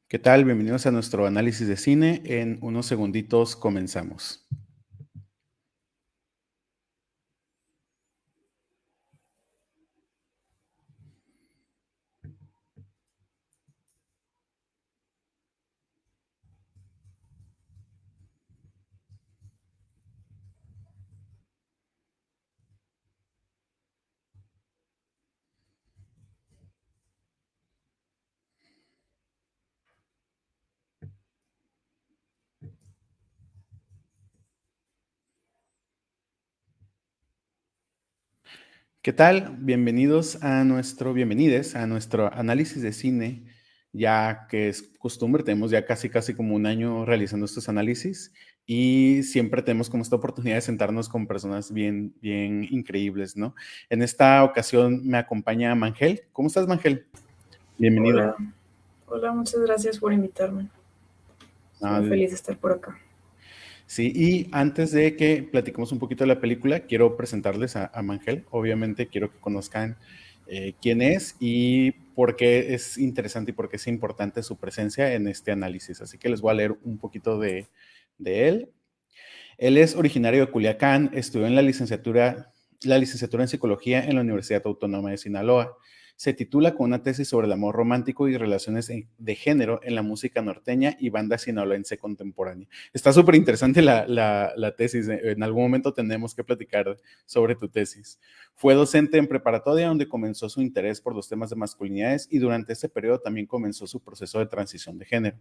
¿Qué tal? Bienvenidos a nuestro análisis de cine. En unos segunditos comenzamos. ¿Qué tal? Bienvenides a nuestro análisis de cine, ya que es costumbre, tenemos ya casi como un año realizando estos análisis y siempre tenemos como esta oportunidad de sentarnos con personas bien increíbles, ¿no? En esta ocasión me acompaña Mangel. ¿Cómo estás, Mangel? Bienvenido. Hola, hola, muchas gracias por invitarme. Estoy Ah, muy feliz de estar por acá. Sí, y antes de que platiquemos un poquito de la película, quiero presentarles a Mangel. Obviamente quiero que conozcan quién es y por qué es interesante y por qué es importante su presencia en este análisis. Así que les voy a leer un poquito de él. Él es originario de Culiacán, estudió en la licenciatura en psicología en la Universidad Autónoma de Sinaloa. Se titula con una tesis sobre el amor romántico y relaciones de género en la música norteña y banda sinaloense contemporánea. Está súper interesante la tesis. En algún momento tenemos que platicar sobre tu tesis. Fue docente en preparatoria donde comenzó su interés por los temas de masculinidades y durante ese periodo también comenzó su proceso de transición de género.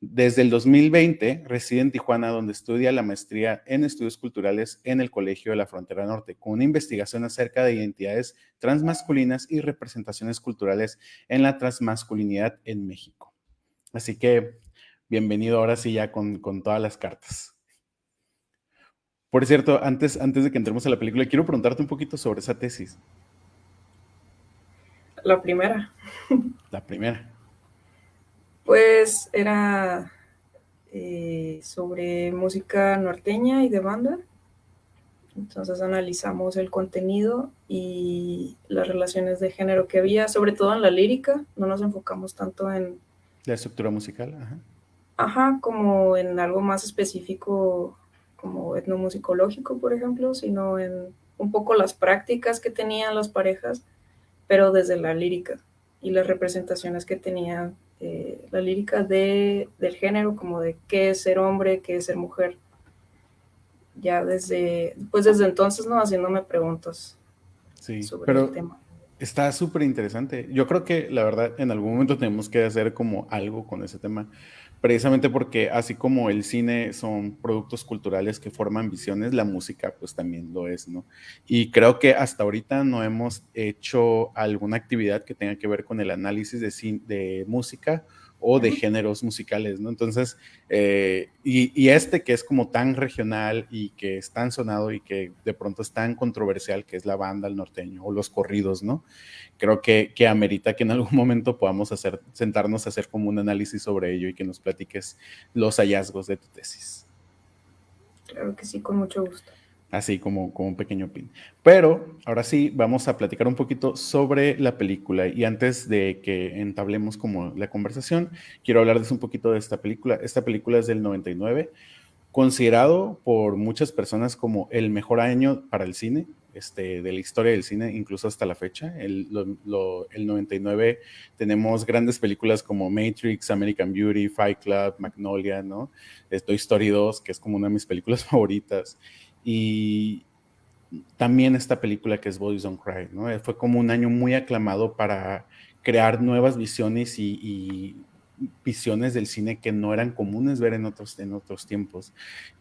Desde el 2020 reside en Tijuana, donde estudia la maestría en estudios culturales en el Colegio de la Frontera Norte, con una investigación acerca de identidades transmasculinas y representaciones culturales en la transmasculinidad en México. Así que bienvenido ahora sí ya con todas las cartas. Por cierto, antes de que entremos a la película, quiero preguntarte un poquito sobre esa tesis, La primera, la primera. pues, era sobre música norteña y de banda. Entonces analizamos el contenido y las relaciones de género que había, sobre todo en la lírica. No nos enfocamos tanto en, La estructura musical, ajá. como en algo más específico, como etnomusicológico, por ejemplo, sino en un poco las prácticas que tenían las parejas, pero desde la lírica y las representaciones que tenía la lírica del género, como de qué es ser hombre, qué es ser mujer. Ya desde entonces, ¿no? Haciéndome preguntas Sí, sobre el pero tema. está súper interesante. Yo creo que la verdad en algún momento tenemos que hacer como algo con ese tema, precisamente porque así como el cine son productos culturales que forman visiones, la música pues también lo es, ¿no? Y creo que hasta ahorita no hemos hecho alguna actividad que tenga que ver con el análisis de música o de Ujú. géneros musicales, ¿no? Entonces, y este que es como tan regional y que es tan sonado y que de pronto es tan controversial, que es la banda, el norteño o los corridos, ¿no? Creo que amerita que en algún momento podamos sentarnos a hacer como un análisis sobre ello y que nos platiques los hallazgos de tu tesis. Claro que sí, con mucho gusto. Así como un pequeño pin. Pero ahora sí, vamos a platicar un poquito sobre la película. Y antes de que entablemos como la conversación, quiero hablarles un poquito de esta película. Esta película es del 99, considerado por muchas personas como el mejor año para el cine, de la historia del cine, incluso hasta la fecha. El 99 tenemos grandes películas como Matrix, American Beauty, Fight Club, Magnolia, ¿no? Toy Story 2, que es como una de mis películas favoritas. Y también esta película que es Boys Don't Cry, ¿no? Fue como un año muy aclamado para crear nuevas visiones y visiones del cine que no eran comunes ver en otros tiempos.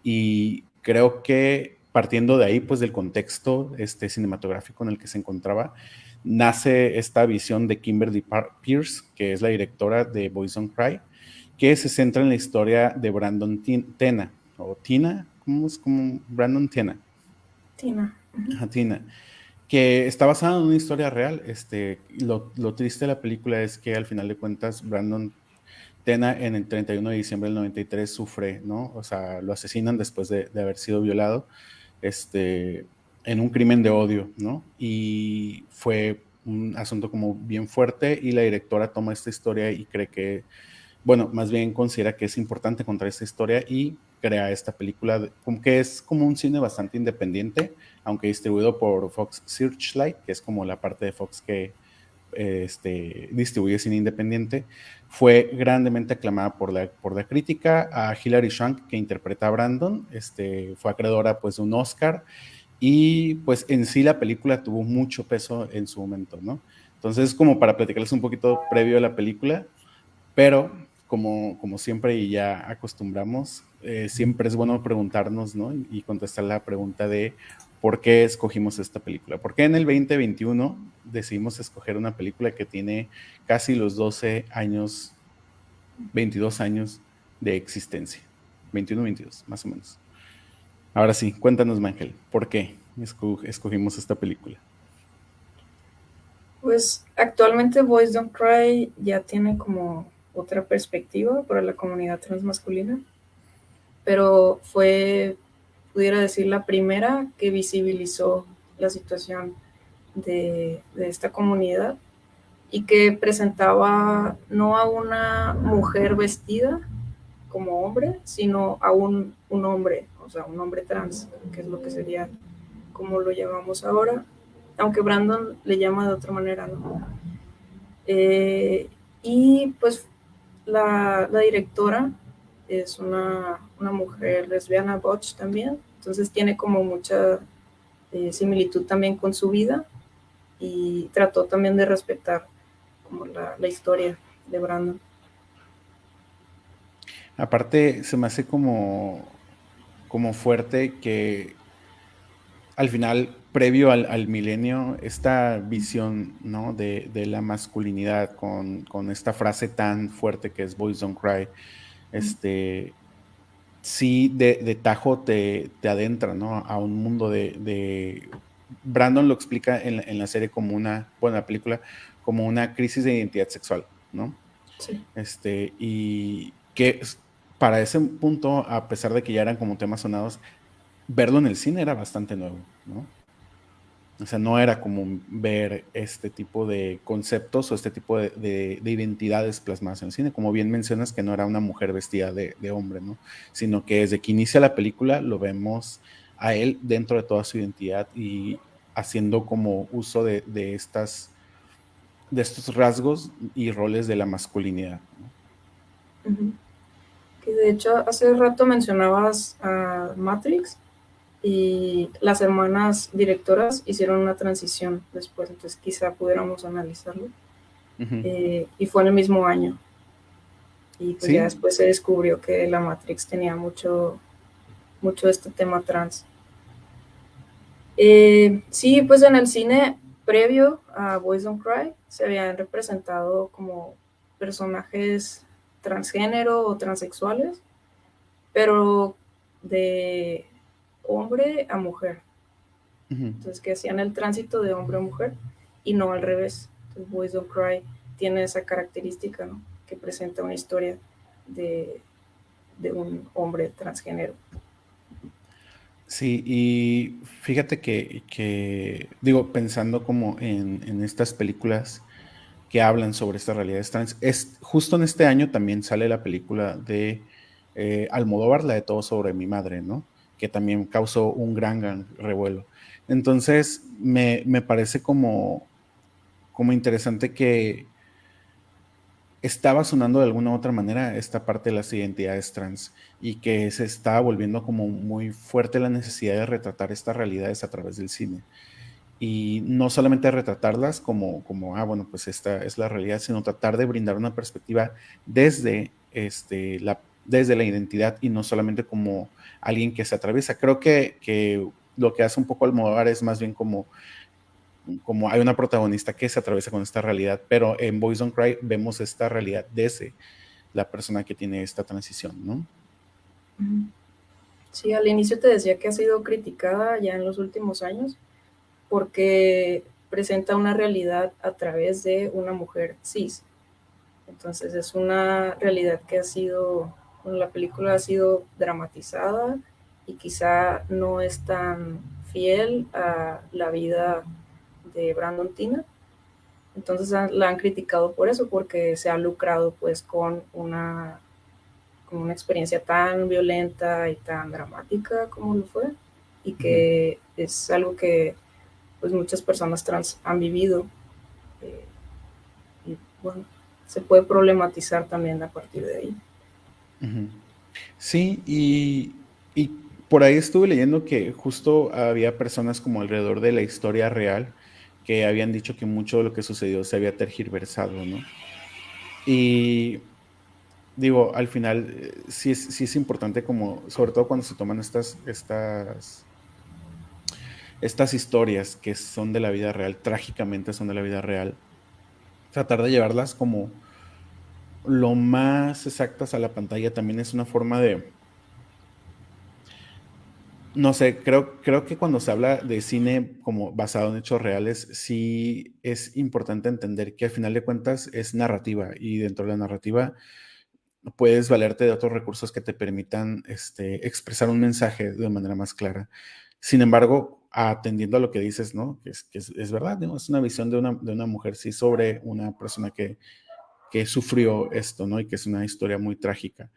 Y creo que partiendo de ahí, pues del contexto cinematográfico en el que se encontraba, nace esta visión de Kimberly Pierce, que es la directora de Boys Don't Cry, que se centra en la historia de Brandon Tena, o Tina, ¿cómo es? Como Brandon Tena. Tina. Uh-huh. Tina, que está basada en una historia real. Lo triste de la película es que al final de cuentas Brandon Tena en el 31 de diciembre del 93 sufre, ¿no? O sea, lo asesinan después de haber sido violado, en un crimen de odio, ¿no? Y fue un asunto como bien fuerte y la directora toma esta historia y cree que bueno, más bien considera que es importante contar esta historia y crea esta película, como que es como un cine bastante independiente, aunque distribuido por Fox Searchlight, que es como la parte de Fox que distribuye cine independiente. Fue grandemente aclamada por la crítica. A Hilary Swank, que interpreta a Brandon, fue acreedora pues de un Oscar, y pues en sí la película tuvo mucho peso en su momento, ¿no? Entonces, como para platicarles un poquito previo a la película, pero como siempre y ya acostumbramos, siempre es bueno preguntarnos, ¿no? Y contestar la pregunta de por qué escogimos esta película. ¿Por qué en el 2021 decidimos escoger una película que tiene casi los 12 años, 22 años de existencia? 21, 22, más o menos. Ahora sí, cuéntanos, Mangel, ¿por qué escogimos esta película? Pues actualmente Boys Don't Cry ya tiene como otra perspectiva para la comunidad transmasculina, pero fue, pudiera decir, la primera que visibilizó la situación de esta comunidad y que presentaba no a una mujer vestida como hombre, sino a un hombre, o sea, un hombre trans, que es lo que sería como lo llamamos ahora, aunque Brandon le llama de otra manera, ¿no? Y pues la directora es una mujer lesbiana, butch también, entonces tiene como mucha similitud también con su vida y trató también de respetar como la historia de Brandon. Aparte, se me hace como fuerte que al final, previo al milenio, esta visión, ¿no? de la masculinidad con esta frase tan fuerte que es Boys Don't Cry, este, sí de tajo te adentra, ¿no? A un mundo Brandon lo explica en la serie como bueno, la película, como una crisis de identidad sexual, ¿no? Sí. Y que para ese punto, a pesar de que ya eran como temas sonados, verlo en el cine era bastante nuevo, ¿no? O sea, no era común ver este tipo de conceptos o este tipo de identidades plasmadas en el cine. Como bien mencionas, que no era una mujer vestida de hombre, ¿no? Sino que desde que inicia la película lo vemos a él dentro de toda su identidad y haciendo como uso de estos rasgos y roles de la masculinidad, ¿no? Uh-huh. Que de hecho hace rato mencionabas a Matrix y las hermanas directoras hicieron una transición después, entonces quizá pudiéramos analizarlo. Ujú. Y fue en el mismo año. Y pues ya Sí, después se descubrió que la Matrix tenía mucho de este tema trans. Sí, pues en el cine previo a Boys Don't Cry se habían representado como personajes transgénero o transexuales, pero de hombre a mujer. ujú. Entonces, que hacían el tránsito de hombre a mujer y no al revés. Entonces, Boys Don't Cry tiene esa característica, ¿no? Que presenta una historia de, de un hombre transgénero. Sí, y fíjate digo, pensando como en estas películas que hablan sobre estas realidades trans, justo en este año también sale la película de Almodóvar, la de Todo sobre mi madre, ¿no? Que también causó un gran revuelo. Entonces, me parece como interesante que estaba sonando de alguna u otra manera esta parte de las identidades trans y que se estaba volviendo como muy fuerte la necesidad de retratar estas realidades a través del cine. Y no solamente retratarlas bueno, pues esta es la realidad, sino tratar de brindar una perspectiva desde la identidad y no solamente como alguien que se atraviesa. Creo que lo que hace un poco Almodóvar es más bien como hay una protagonista que se atraviesa con esta realidad, pero en Boys Don't Cry vemos esta realidad desde la persona que tiene esta transición, ¿no? Sí, al inicio te decía que ha sido criticada ya en los últimos años porque presenta una realidad a través de una mujer cis. Entonces es una realidad que ha sido, bueno, la película ha sido dramatizada y quizá no es tan fiel a la vida de Brandon Tina. Entonces la han criticado por eso, porque se ha lucrado pues con una experiencia tan violenta y tan dramática como lo fue, y Ujú. que es algo que pues muchas personas trans han vivido, eh, y bueno, se puede problematizar también a partir de ahí. Ujú. Sí, y por ahí estuve leyendo que justo había personas como alrededor de la historia real que habían dicho que mucho de lo que sucedió se había tergiversado, ¿no? Y digo, al final sí es importante como, sobre todo cuando se toman estas historias que son de la vida real, trágicamente son de la vida real, tratar de llevarlas como lo más exactas a la pantalla también es una forma de, no sé, creo que cuando se habla de cine como basado en hechos reales, sí es importante entender que al final de cuentas es narrativa y dentro de la narrativa puedes valerte de otros recursos que te permitan expresar un mensaje de manera más clara. Sin embargo, atendiendo a lo que dices, ¿no? Es verdad, ¿no? Es una visión de una mujer, sí, sobre una persona que sufrió esto, ¿no? Y que es una historia muy trágica.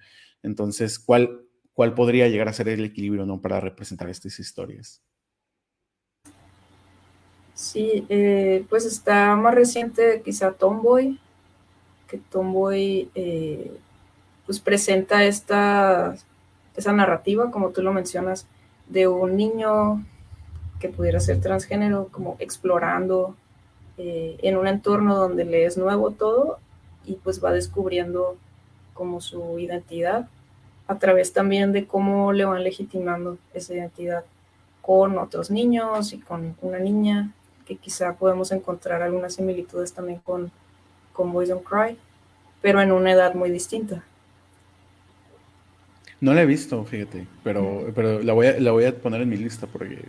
Entonces, ¿cuál podría llegar a ser el equilibrio, ¿no? Para representar estas historias? Sí, pues está más reciente quizá Tomboy, que Tomboy pues presenta esa narrativa, como tú lo mencionas, de un niño que pudiera ser transgénero, como explorando en un entorno donde le es nuevo todo y pues va descubriendo como su identidad a través también de cómo le van legitimando esa identidad con otros niños y con una niña, que quizá podemos encontrar algunas similitudes también con Boys Don't Cry, pero en una edad muy distinta. No la he visto, fíjate, pero la voy a poner en mi lista porque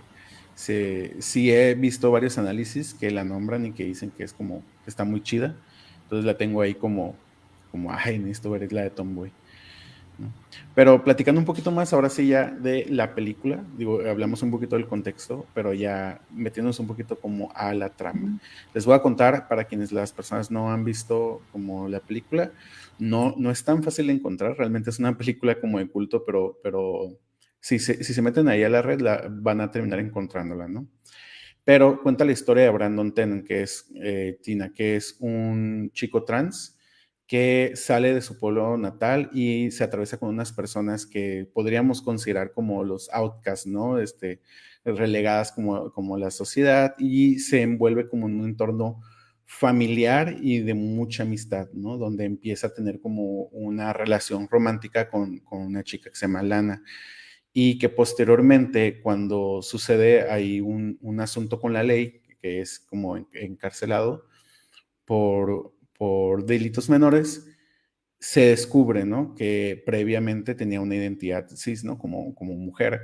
sí he visto varios análisis que la nombran y que dicen que es como, que está muy chida. Entonces la tengo ahí como, ay, necesito ver la de Tomboy, ¿no? Pero platicando un poquito más ahora sí ya de la película, digo, hablamos un poquito del contexto, pero ya metiéndonos un poquito como a la trama. Les voy a contar para quienes las personas no han visto como la película, no es tan fácil de encontrar, realmente es una película como de culto, pero si se meten ahí a la red van a terminar encontrándola, ¿no? Pero cuenta la historia de Brandon Tennant, que es Tina, que es un chico trans que sale de su pueblo natal y se atraviesa con unas personas que podríamos considerar como los outcasts, ¿no? Relegadas como la sociedad y se envuelve como en un entorno familiar y de mucha amistad, ¿no? Donde empieza a tener como una relación romántica con una chica que se llama Lana y que posteriormente, cuando sucede ahí un asunto con la ley, que es como encarcelado por delitos menores, se descubre, ¿no? Que previamente tenía una identidad cis, ¿no? Como mujer,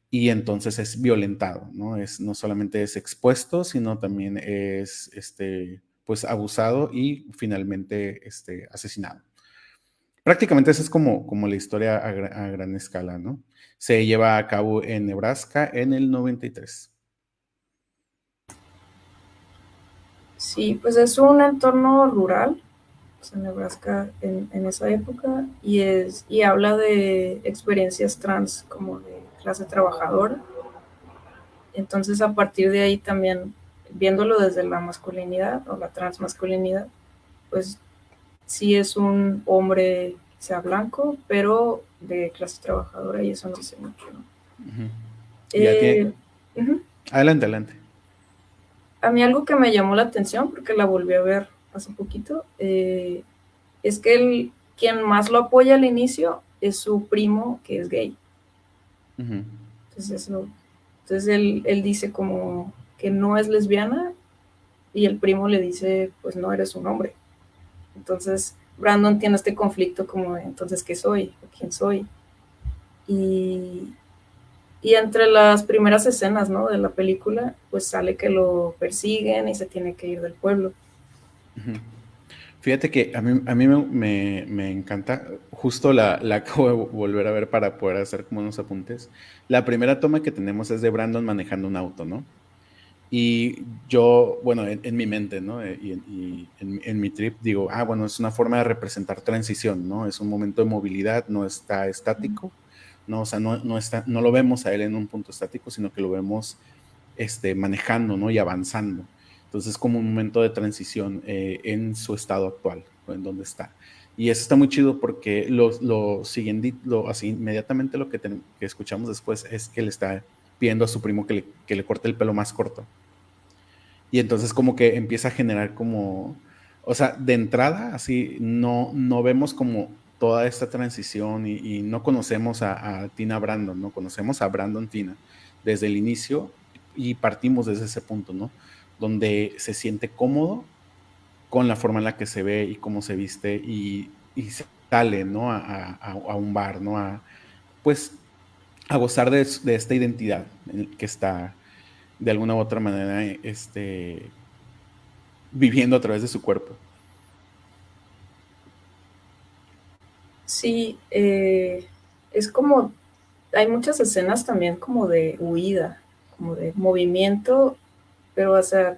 y entonces es violentado, ¿no? No solamente es expuesto, sino también es, pues, abusado y finalmente, asesinado. Prácticamente esa es como la historia a gran escala, ¿no? Se lleva a cabo en Nebraska en el 93. Sí, pues es un entorno rural, pues en Nebraska en esa época, y habla de experiencias trans como de clase trabajadora. Entonces, a partir de ahí también, viéndolo desde la masculinidad o la transmasculinidad, pues sí es un hombre, sea blanco, pero de clase trabajadora, y eso nos dice mucho, ¿no? Ujú. Ya Eh, tiene. uh-huh. Adelante, adelante. A mí algo que me llamó la atención, porque la volví a ver hace poquito, es que quien más lo apoya al inicio es su primo, que es gay. Ujú. Entonces, entonces él dice como que no es lesbiana, y el primo le dice, pues no eres un hombre. Entonces Brandon tiene este conflicto como de, entonces, ¿qué soy? ¿O quién soy? Y, y entre las primeras escenas, ¿no? De la película, pues sale que lo persiguen y se tiene que ir del pueblo. Ujú. Fíjate que a mí me encanta, justo la acabo de volver a ver para poder hacer como unos apuntes. La primera toma que tenemos es de Brandon manejando un auto, ¿no? Y yo, bueno, en mi mente, ¿no? En mi trip digo, bueno, es una forma de representar transición, ¿no? Es un momento de movilidad, no está estático, ¿no? O sea, no lo vemos a él en un punto estático, sino que lo vemos manejando, ¿no? Y avanzando. Entonces es como un momento de transición en su estado actual, o en donde está. Y eso está muy chido porque lo siguiente, así inmediatamente que escuchamos después es que le está pidiendo a su primo que le corte el pelo más corto. Y entonces como que empieza a generar como, o sea, de entrada, así, no vemos como toda esta transición y no conocemos a Tina Brandon, no conocemos a Brandon Tina desde el inicio y partimos desde ese punto, ¿no? Donde se siente cómodo con la forma en la que se ve y cómo se viste y sale, ¿no? A un bar, ¿no? Pues, a gozar de esta identidad que está de alguna u otra manera, viviendo a través de su cuerpo. Sí, es como, hay muchas escenas también como de huida, como de movimiento, pero hacia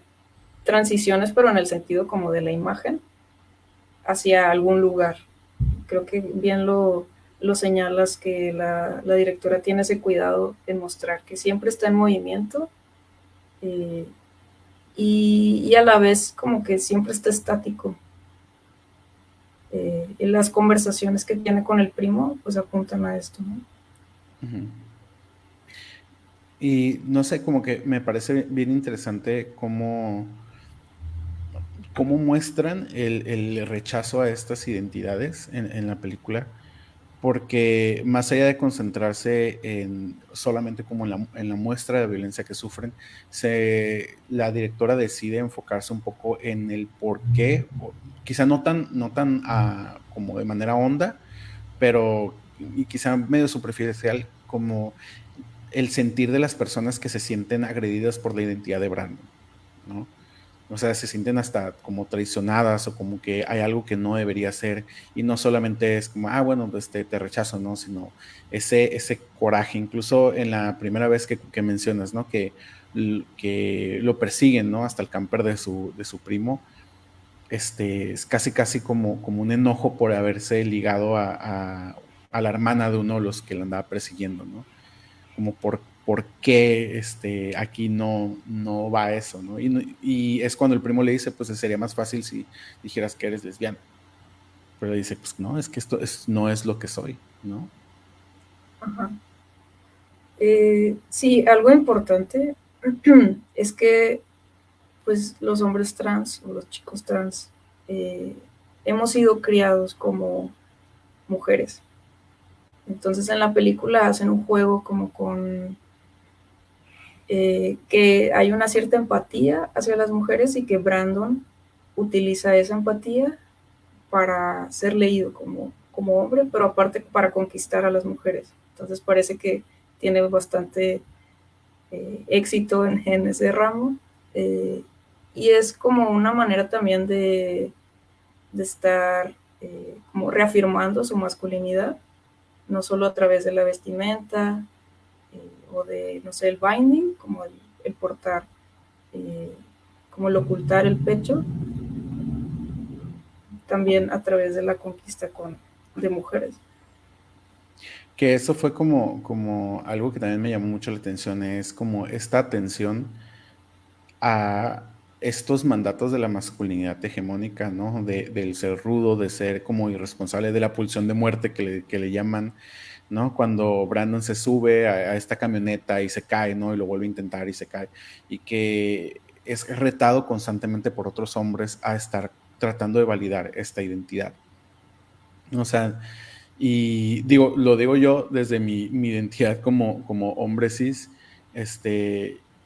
transiciones, pero en el sentido como de la imagen, hacia algún lugar. Creo que bien lo señalas que la directora tiene ese cuidado en mostrar que siempre está en movimiento eh, y a la vez como que siempre está estático. En las conversaciones que tiene con el primo pues apuntan a esto, ¿no? Ujú. Y no sé, como que me parece bien interesante cómo muestran el rechazo a estas identidades en la película, porque más allá de concentrarse solamente como en la muestra de violencia que sufren, la directora decide enfocarse un poco en el por qué, quizá no tan como de manera honda, pero y quizá medio superficial, como el sentir de las personas que se sienten agredidas por la identidad de Brandon, ¿no? O sea, se sienten hasta como traicionadas o como que hay algo que no debería ser y no solamente es como, bueno, pues te rechazo, ¿no? Sino ese coraje, incluso en la primera vez que mencionas, ¿no? Que lo persiguen, ¿no? Hasta el camper de su primo, es casi, casi como un enojo por haberse ligado a la hermana de uno de los que lo andaba persiguiendo, ¿no? Como por qué aquí no va eso, ¿no? Y es cuando el primo le dice, pues sería más fácil si dijeras que eres lesbiana. Pero dice, pues no, es que no es lo que soy, ¿no? Ajá. Sí, algo importante es que pues los hombres trans o los chicos trans eh, hemos sido criados como mujeres. Entonces en la película hacen un juego como con que hay una cierta empatía hacia las mujeres y que Brandon utiliza esa empatía para ser leído como hombre, pero aparte para conquistar a las mujeres. Entonces parece que tiene bastante éxito en ese ramo. eh, y es como una manera también de estar como reafirmando su masculinidad, no solo a través de la vestimenta o de, no sé, el binding, como el portar, eh, como el ocultar el pecho, también a través de la conquista de mujeres. Que eso fue como algo que también me llamó mucho la atención, es como esta atención a estos mandatos de la masculinidad hegemónica, ¿no? Del ser rudo, de ser como irresponsable, de la pulsión de muerte que le llaman, ¿no? Cuando Brandon se sube a esta camioneta y se cae, ¿no? Y lo vuelve a intentar y se cae. Y que es retado constantemente por otros hombres a estar tratando de validar esta identidad. O sea, y lo digo yo desde mi identidad como hombre cis,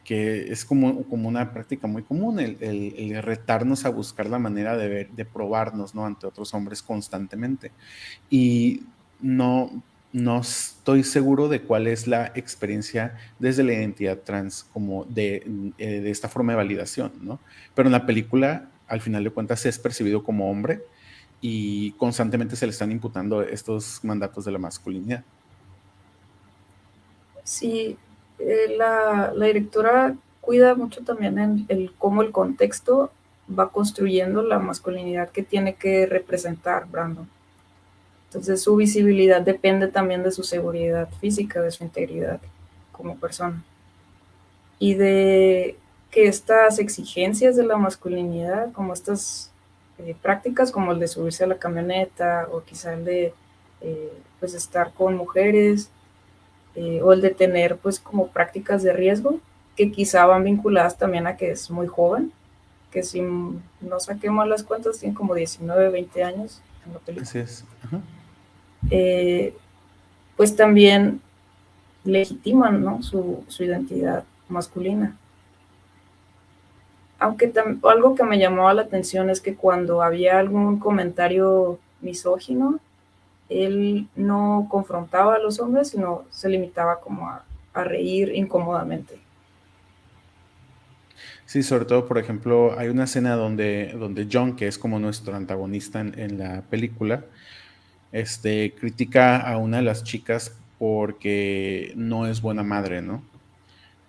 que es como una práctica muy común, el retarnos a buscar la manera de probarnos, ¿no? Ante otros hombres constantemente. Y no estoy seguro de cuál es la experiencia desde la identidad trans, como de esta forma de validación, ¿no? Pero en la película, al final de cuentas, es percibido como hombre y constantemente se le están imputando estos mandatos de la masculinidad. Sí, la directora cuida mucho también en cómo el contexto va construyendo la masculinidad que tiene que representar Brandon. Entonces su visibilidad depende también de su seguridad física, de su integridad como persona. Y de que estas exigencias de la masculinidad, como estas prácticas, como el de subirse a la camioneta o quizá el de pues estar con mujeres, o el de tener pues como prácticas de riesgo, que quizá van vinculadas también a que es muy joven, que si no saquemos las cuentas, tiene como 19, 20 años en la película. Así es. Ajá. Eh, pues también legitiman, ¿no? Su identidad masculina. Aunque algo que me llamaba la atención es que cuando había algún comentario misógino, él no confrontaba a los hombres, sino se limitaba como a reír incómodamente. Sí, sobre todo, por ejemplo, hay una escena donde John, que es como nuestro antagonista en la película, critica a una de las chicas porque no es buena madre, ¿no?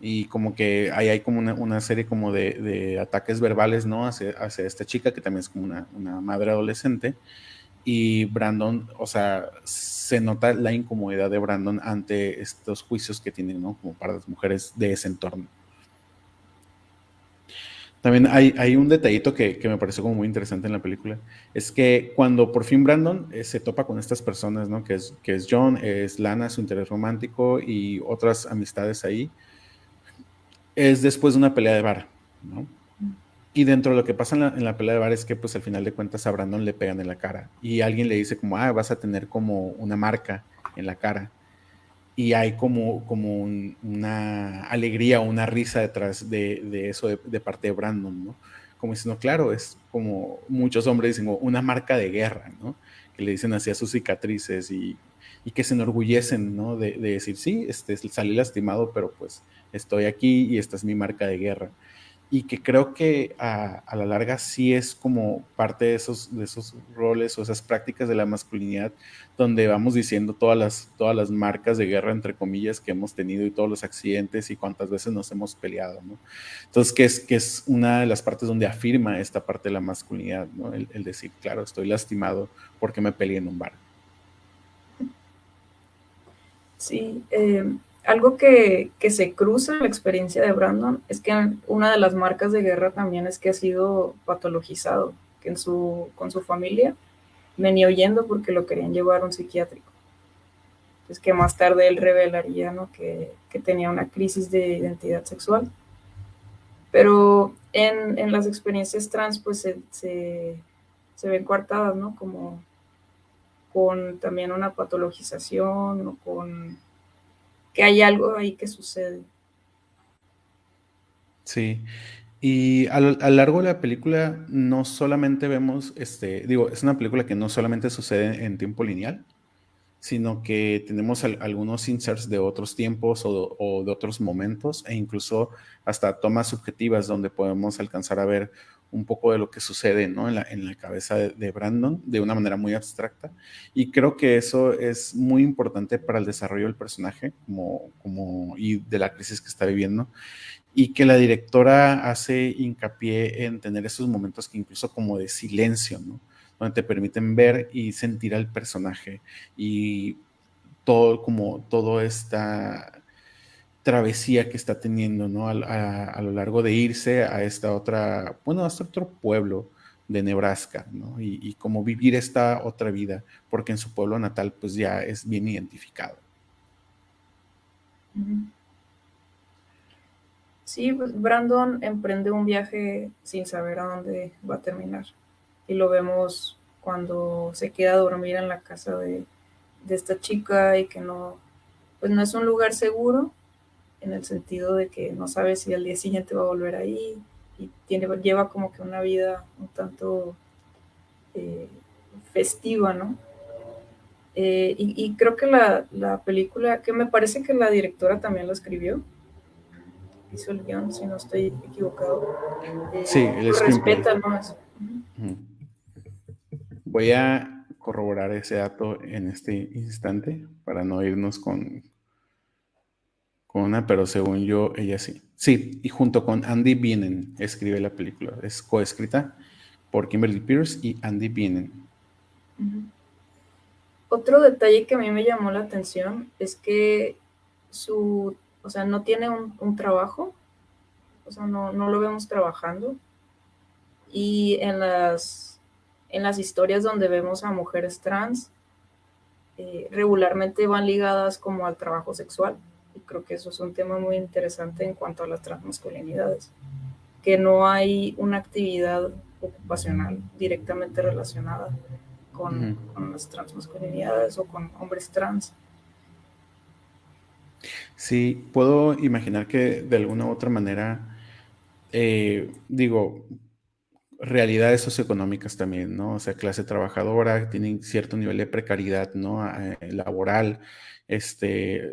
Y como que ahí hay como una serie como de ataques verbales, ¿no? Hacia esta chica, que también es como una madre adolescente. Y Brandon, o sea, se nota la incomodidad de Brandon ante estos juicios que tienen, ¿no? Como para las mujeres de ese entorno. También hay un detallito que me pareció como muy interesante en la película. Es que cuando por fin Brandon se topa con estas personas, ¿no? Que es John, es Lana, su interés romántico y otras amistades ahí, es después de una pelea de bar, ¿no? Y dentro de lo que pasa en la pelea de bar es que pues al final de cuentas a Brandon le pegan en la cara y alguien le dice como, vas a tener como una marca en la cara. Y hay como una alegría o una risa detrás de eso de parte de Brandon, ¿no? Como diciendo, claro, es como muchos hombres dicen, una marca de guerra, ¿no? Que le dicen así a sus cicatrices y que se enorgullecen, ¿no? De decir, sí, salí lastimado, pero pues estoy aquí y esta es mi marca de guerra y que creo que a la larga sí es como parte de esos roles o esas prácticas de la masculinidad donde vamos diciendo todas las marcas de guerra, entre comillas, que hemos tenido y todos los accidentes y cuántas veces nos hemos peleado, ¿no? Entonces, que es una de las partes donde afirma esta parte de la masculinidad, ¿no? El decir, claro, estoy lastimado porque me peleé en un bar. Sí, algo que se cruza en la experiencia de Brandon es que una de las marcas de guerra también es que ha sido patologizado, que con su familia venía huyendo porque lo querían llevar a un psiquiátrico. Pues que más tarde él revelaría, ¿no? que tenía una crisis de identidad sexual. Pero en las experiencias trans, pues se ven coartadas, ¿no? Como con también una patologización o con que hay algo ahí que sucede. Sí, y a lo largo de la película no solamente vemos, digo, es una película que no solamente sucede en tiempo lineal, sino que tenemos algunos inserts de otros tiempos o de otros momentos e incluso hasta tomas subjetivas donde podemos alcanzar a ver un poco de lo que sucede, ¿no? en la cabeza de Brandon de una manera muy abstracta. Y creo que eso es muy importante para el desarrollo del personaje y de la crisis que está viviendo y que la directora hace hincapié en tener esos momentos que incluso como de silencio, ¿no? Donde te permiten ver y sentir al personaje y toda esta travesía que está teniendo, ¿no? A lo largo de irse a a este otro pueblo de Nebraska, ¿no? Y cómo vivir esta otra vida, porque en su pueblo natal pues ya es bien identificado. Sí, pues Brandon emprende un viaje sin saber a dónde va a terminar. Y lo vemos cuando se queda a dormir en la casa de esta chica y que no, pues no es un lugar seguro en el sentido de que no sabe si al día siguiente va a volver ahí y lleva como que una vida un tanto eh, festiva, ¿no? Y creo que la película, que me parece que la directora también la escribió, hizo el guión, si no estoy equivocado, Sí, el pues screenplay. respeta, ¿no? Eso. Ujú. Voy a corroborar ese dato en este instante para no irnos con con una, pero según yo, ella sí. Sí, y junto con Andy Bienen escribe la película. Es coescrita por Kimberly Pierce y Andy Bienen. Ujú. Otro detalle que a mí me llamó la atención es que o sea, no tiene un trabajo, o sea, no lo vemos trabajando. Y en las historias donde vemos a mujeres trans, regularmente van ligadas como al trabajo sexual. Y creo que eso es un tema muy interesante en cuanto a las transmasculinidades, que no hay una actividad ocupacional directamente relacionada Ujú. con las transmasculinidades o con hombres trans. Sí, puedo imaginar que de alguna u otra manera, digo, realidades socioeconómicas también, ¿no? O sea, clase trabajadora, tienen cierto nivel de precariedad, ¿no? Laboral,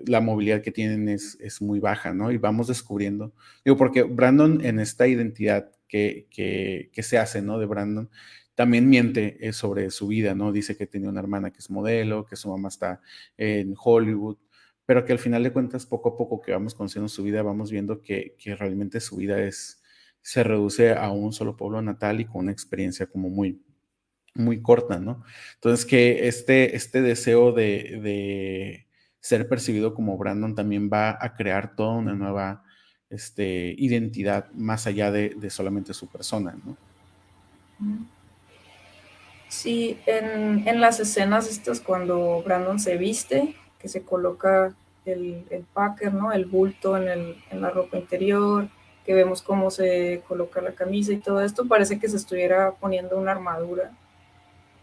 la movilidad que tienen es muy baja, ¿no? Y vamos descubriendo, digo, porque Brandon en esta identidad que se hace, ¿no? De Brandon, también miente sobre su vida, ¿no? Dice que tenía una hermana que es modelo, que su mamá está en Hollywood, pero que al final de cuentas, poco a poco que vamos conociendo su vida, vamos viendo que realmente su vida se reduce a un solo pueblo natal y con una experiencia como muy, muy corta, ¿no? Entonces que este deseo de ser percibido como Brandon también va a crear toda una nueva identidad más allá de solamente su persona, ¿no? Sí, en las escenas estas cuando Brandon se viste, que se coloca el packer, ¿no? El bulto en la ropa interior, que vemos cómo se coloca la camisa y todo esto, parece que se estuviera poniendo una armadura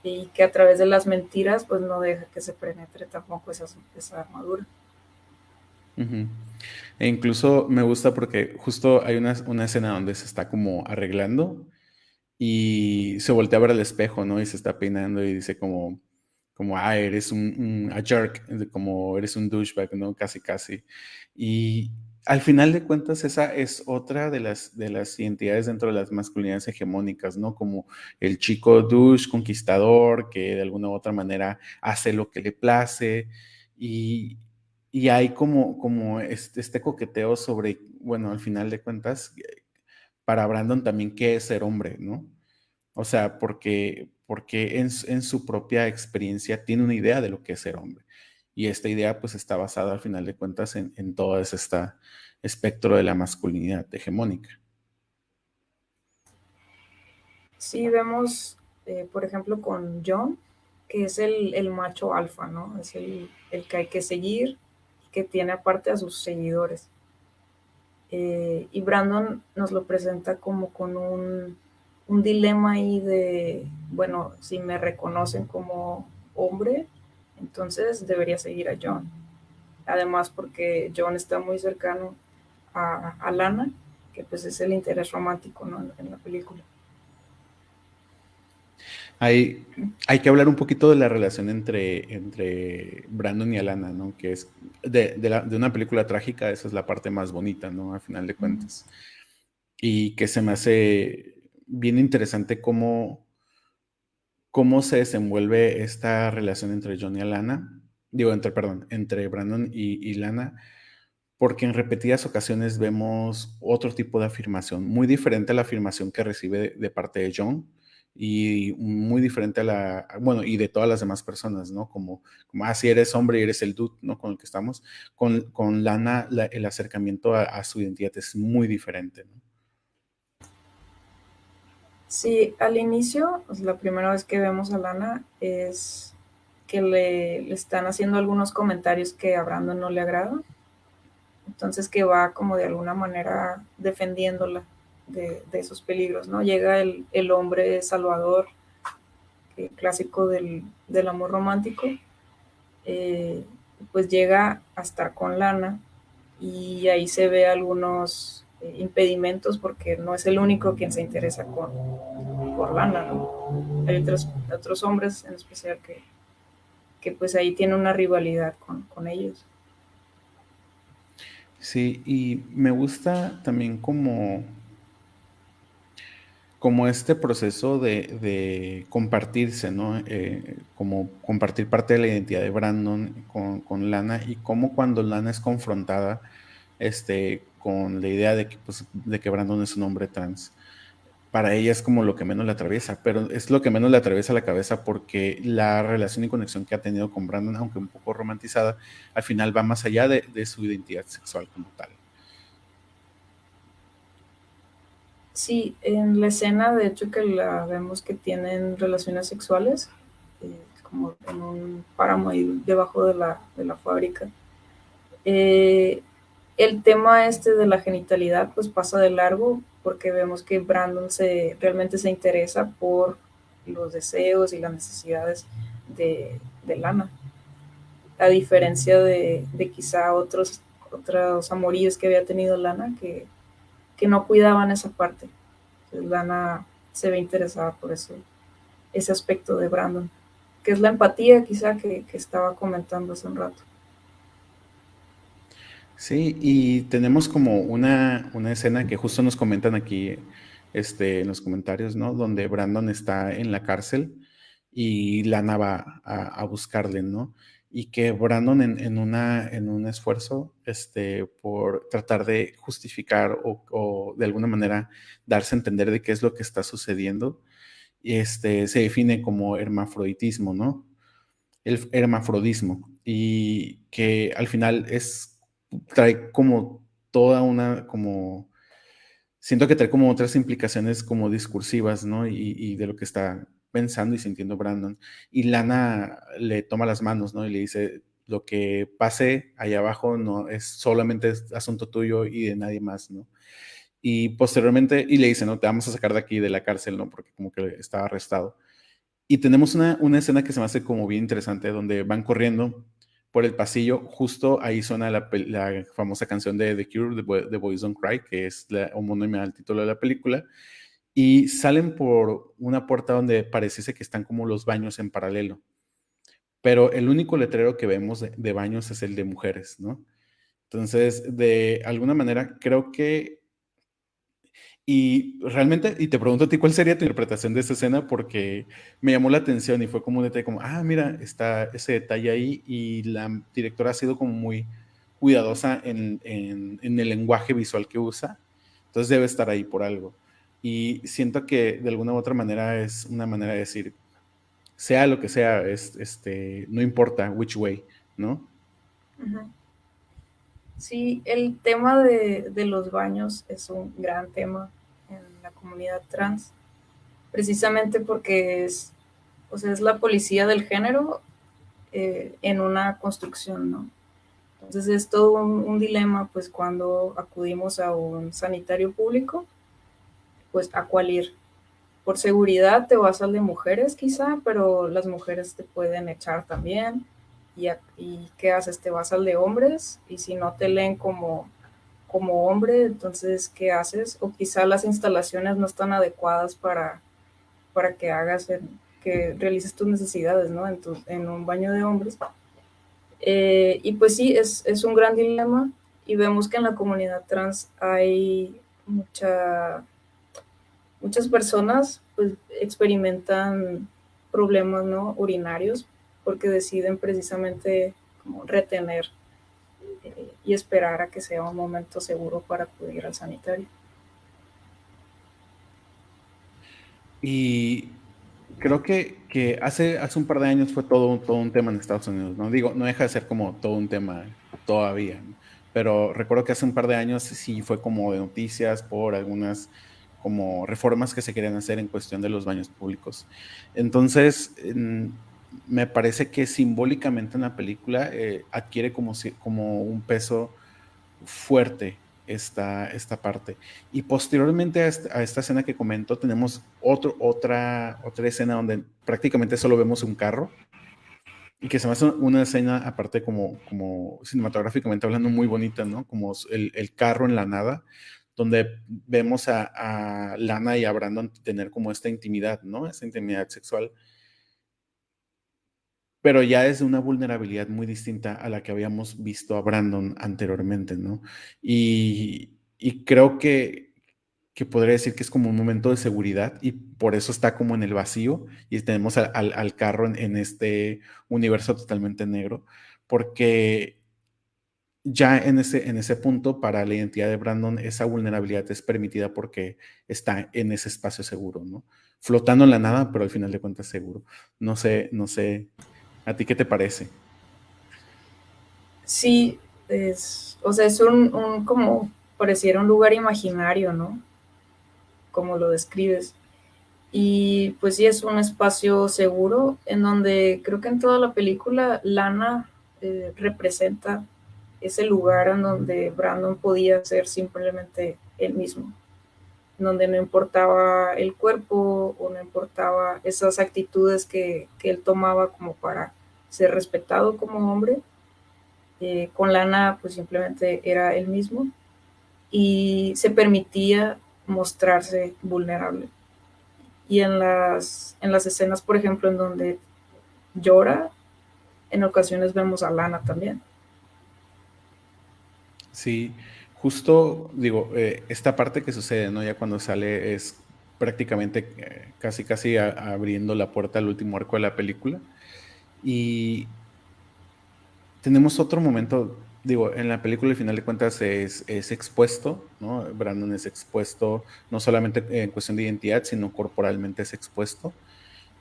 y que a través de las mentiras pues no deja que se penetre tampoco esa armadura. Ujú. E incluso me gusta porque justo hay una escena donde se está como arreglando y se voltea a ver al espejo, ¿no? Y se está peinando y dice eres a jerk, como eres un douchebag, ¿no? Casi, casi. Y al final de cuentas, esa es otra de las identidades dentro de las masculinidades hegemónicas, ¿no? Como el chico douche, conquistador, que de alguna u otra manera hace lo que le place y... Y hay como este coqueteo sobre, bueno, al final de cuentas, para Brandon también qué es ser hombre, ¿no? O sea, porque en su propia experiencia tiene una idea de lo que es ser hombre. Y esta idea pues está basada al final de cuentas en todo este espectro de la masculinidad hegemónica. Sí, vemos, por ejemplo, con John, que es el macho alfa, ¿no? Es el que hay que seguir, que tiene aparte a sus seguidores. Y Brandon nos lo presenta como con un dilema ahí de, bueno, si me reconocen como hombre, entonces debería seguir a John. Además porque John está muy cercano a Lana, que pues es el interés romántico, ¿no? En la película. Hay que hablar un poquito de la relación entre Brandon y Alana, ¿no? Que es de una película trágica, esa es la parte más bonita, ¿no? A final de cuentas. Y que se me hace bien interesante cómo se desenvuelve esta relación entre John y Alana, digo, entre Brandon y Lana, porque en repetidas ocasiones vemos otro tipo de afirmación, muy diferente a la afirmación que recibe de parte de John y muy diferente bueno, y de todas las demás personas, ¿no? Si eres hombre y eres el dude, ¿no? Con el que estamos, con Lana el acercamiento a su identidad es muy diferente, ¿no? Sí, al inicio, pues, la primera vez que vemos a Lana es que le están haciendo algunos comentarios que a Brandon no le agradan, entonces que va como de alguna manera defendiéndola de esos peligros, ¿no? Llega el hombre salvador, clásico del amor romántico, eh, pues llega a estar con Lana y ahí se ve algunos impedimentos porque no es el único quien se interesa por Lana, ¿no? Hay otros hombres en especial que pues ahí tiene una rivalidad con ellos. Sí, y me gusta también como este proceso de compartirse, ¿no? Como compartir parte de la identidad de Brandon con Lana y cómo cuando Lana es confrontada con la idea de que, pues, de que Brandon es un hombre trans. Para ella es como lo que menos le atraviesa, pero es lo que menos le atraviesa la cabeza porque la relación y conexión que ha tenido con Brandon, aunque un poco romantizada, al final va más allá de su identidad sexual como tal. Sí, en la escena, de hecho, que la vemos que tienen relaciones sexuales, como en un páramo ahí debajo de la fábrica. Eh, el tema este de la genitalidad pues pasa de largo porque vemos que Brandon realmente se interesa por los deseos y las necesidades de Lana, a diferencia de quizá otros amoríos que había tenido Lana que no cuidaban esa parte. Entonces, Lana se ve interesada por eso, ese aspecto de Brandon, que es la empatía quizá que estaba comentando hace un rato. Sí, y tenemos como una escena que justo nos comentan aquí, en los comentarios, ¿no? Donde Brandon está en la cárcel y Lana va a buscarle, ¿no? Y que Brandon en un esfuerzo, por tratar de justificar o de alguna manera darse a entender de qué es lo que está sucediendo, se define como hermafroditismo, ¿no? El hermafrodismo y que al final trae como toda una, como, siento que trae como otras implicaciones como discursivas, ¿no? Y de lo que está pensando y sintiendo Brandon. Y Lana le toma las manos, ¿no? Y le dice, lo que pase allá abajo no es solamente asunto tuyo y de nadie más, ¿no? Y posteriormente, y le dice, no, te vamos a sacar de aquí de la cárcel, ¿no? Porque como que estaba arrestado. Y tenemos una escena que se me hace como bien interesante, donde van corriendo por el pasillo, justo ahí suena la famosa canción de The Cure, The Boys Don't Cry, que es la homónima al título de la película, y salen por una puerta donde pareciese que están como los baños en paralelo, pero el único letrero que vemos de baños es el de mujeres, ¿no? Entonces, de alguna manera, creo que y realmente, y te pregunto a ti, ¿cuál sería tu interpretación de esa escena? Porque me llamó la atención y fue como un detalle como, ah, mira, está ese detalle ahí y la directora ha sido como muy cuidadosa en el lenguaje visual que usa, entonces debe estar ahí por algo. Y siento que de alguna u otra manera es una manera de decir, sea lo que sea, no importa which way, ¿no? Uh-huh. Sí, el tema de los baños es un gran tema en la comunidad trans, precisamente porque o sea, es la policía del género en una construcción, ¿no? Entonces es todo un dilema, pues cuando acudimos a un sanitario público, pues a cuál ir. Por seguridad te vas al de mujeres quizá, pero las mujeres te pueden echar también. ¿Y qué haces? Te vas al de hombres y si no te leen como hombre, entonces, ¿qué haces? O quizá las instalaciones no están adecuadas para que que realices tus necesidades, ¿no? En un baño de hombres. Y pues sí, es un gran dilema y vemos que en la comunidad trans hay muchas personas pues experimentan problemas, ¿no? Urinarios porque deciden precisamente como retener y esperar a que sea un momento seguro para acudir al sanitario. Y creo que hace un par de años fue todo un tema en Estados Unidos, ¿no? Digo, no deja de ser como todo un tema todavía, ¿no? Pero recuerdo que hace un par de años sí fue como de noticias por algunas como reformas que se querían hacer en cuestión de los baños públicos. Entonces, me parece que simbólicamente en la película adquiere como un peso fuerte esta parte. Y posteriormente a esta escena que comento, tenemos otra escena donde prácticamente solo vemos un carro y que se me hace una escena aparte como cinematográficamente hablando muy bonita, ¿no? Como el carro en la nada, donde vemos a Lana y a Brandon tener como esta intimidad, ¿no? Esta intimidad sexual, pero ya es de una vulnerabilidad muy distinta a la que habíamos visto a Brandon anteriormente, ¿no? Y creo que podría decir que es como un momento de seguridad y por eso está como en el vacío y tenemos al carro en este universo totalmente negro, porque ya en ese punto, para la identidad de Brandon, esa vulnerabilidad es permitida porque está en ese espacio seguro, ¿no? Flotando en la nada, pero al final de cuentas seguro. No sé, ¿a ti qué te parece? Sí, o sea, es como pareciera un lugar imaginario, ¿no? Como lo describes. Y pues sí, es un espacio seguro en donde creo que en toda la película Lana representa ese lugar en donde Brandon podía ser simplemente él mismo, en donde no importaba el cuerpo o no importaba esas actitudes que él tomaba como para ser respetado como hombre. Con Lana pues simplemente era él mismo y se permitía mostrarse vulnerable. Y en las escenas, por ejemplo, en donde llora, en ocasiones vemos a Lana también. Sí, justo digo, esta parte que sucede, ¿no? Ya cuando sale es prácticamente casi abriendo la puerta al último arco de la película. Y tenemos otro momento, digo, en la película al final de cuentas es expuesto, ¿no? Brandon es expuesto, no solamente en cuestión de identidad, sino corporalmente es expuesto,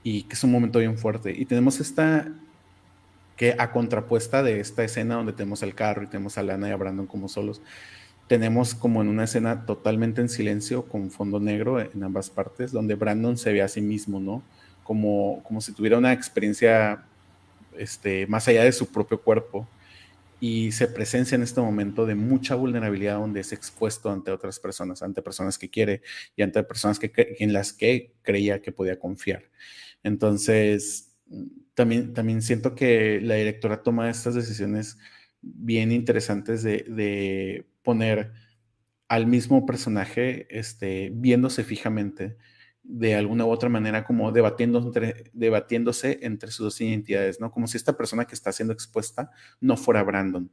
y que es un momento bien fuerte. Y tenemos esta, que a contrapuesta de esta escena donde tenemos el carro y tenemos a Lana y a Brandon como solos, tenemos como en una escena totalmente en silencio, con fondo negro en ambas partes, donde Brandon se ve a sí mismo, ¿no? Como si tuviera una experiencia más allá de su propio cuerpo y se presencia en este momento de mucha vulnerabilidad donde es expuesto ante otras personas, ante personas que quiere y ante personas en las que creía que podía confiar. Entonces, también siento que la directora toma estas decisiones bien interesantes de poner al mismo personaje viéndose fijamente de alguna u otra manera, como debatiéndose entre sus dos identidades, ¿no? Como si esta persona que está siendo expuesta no fuera Brandon,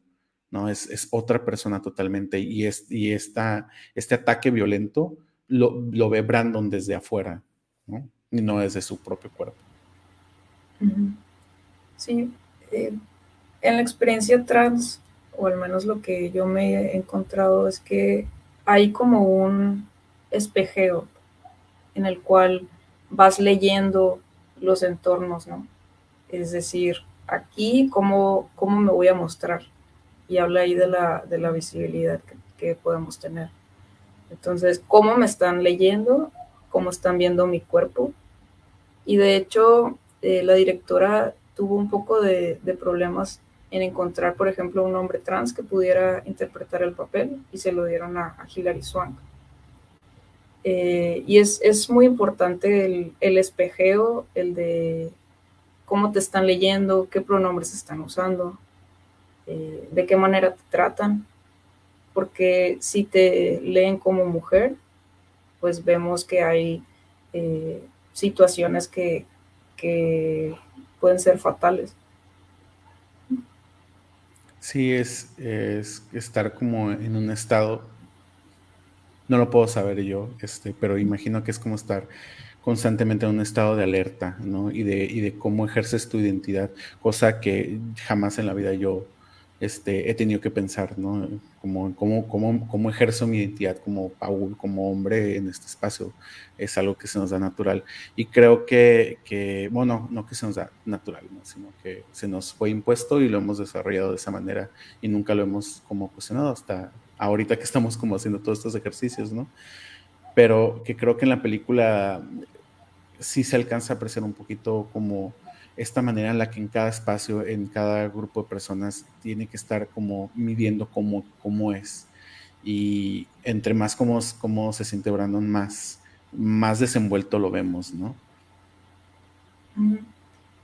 ¿no? Es otra persona totalmente este ataque violento lo ve Brandon desde afuera, ¿no? Y no desde su propio cuerpo. Uh -huh. Sí, eh, en la experiencia trans, o al menos lo que yo me he encontrado, es que hay como un espejeo en el cual vas leyendo los entornos, ¿no? Es decir, aquí cómo me voy a mostrar. Y habla ahí de la visibilidad que podemos tener. Entonces, cómo me están leyendo, cómo están viendo mi cuerpo. Y de hecho, la directora tuvo un poco de problemas en encontrar, por ejemplo, un hombre trans que pudiera interpretar el papel y se lo dieron a Hilary Swank. Y es muy importante el espejeo, el de cómo te están leyendo, qué pronombres están usando, de qué manera te tratan, porque si te leen como mujer, pues vemos que hay situaciones que pueden ser fatales. Sí, es estar como en un estado. No lo puedo saber yo, pero imagino que es como estar constantemente en un estado de alerta, ¿no? Y de cómo ejerces tu identidad, cosa que jamás en la vida yo, he tenido que pensar, ¿no? Cómo ejerzo mi identidad como Paul, como hombre en este espacio, es algo que se nos da natural. Y creo bueno, no que se nos da natural, ¿no? Sino que se nos fue impuesto y lo hemos desarrollado de esa manera y nunca lo hemos como cuestionado hasta ahorita que estamos como haciendo todos estos ejercicios, ¿no? Pero que creo que en la película sí se alcanza a apreciar un poquito como esta manera en la que en cada espacio, en cada grupo de personas, tiene que estar como midiendo cómo es. Y entre más cómo se siente Brandon, más desenvuelto lo vemos, ¿no?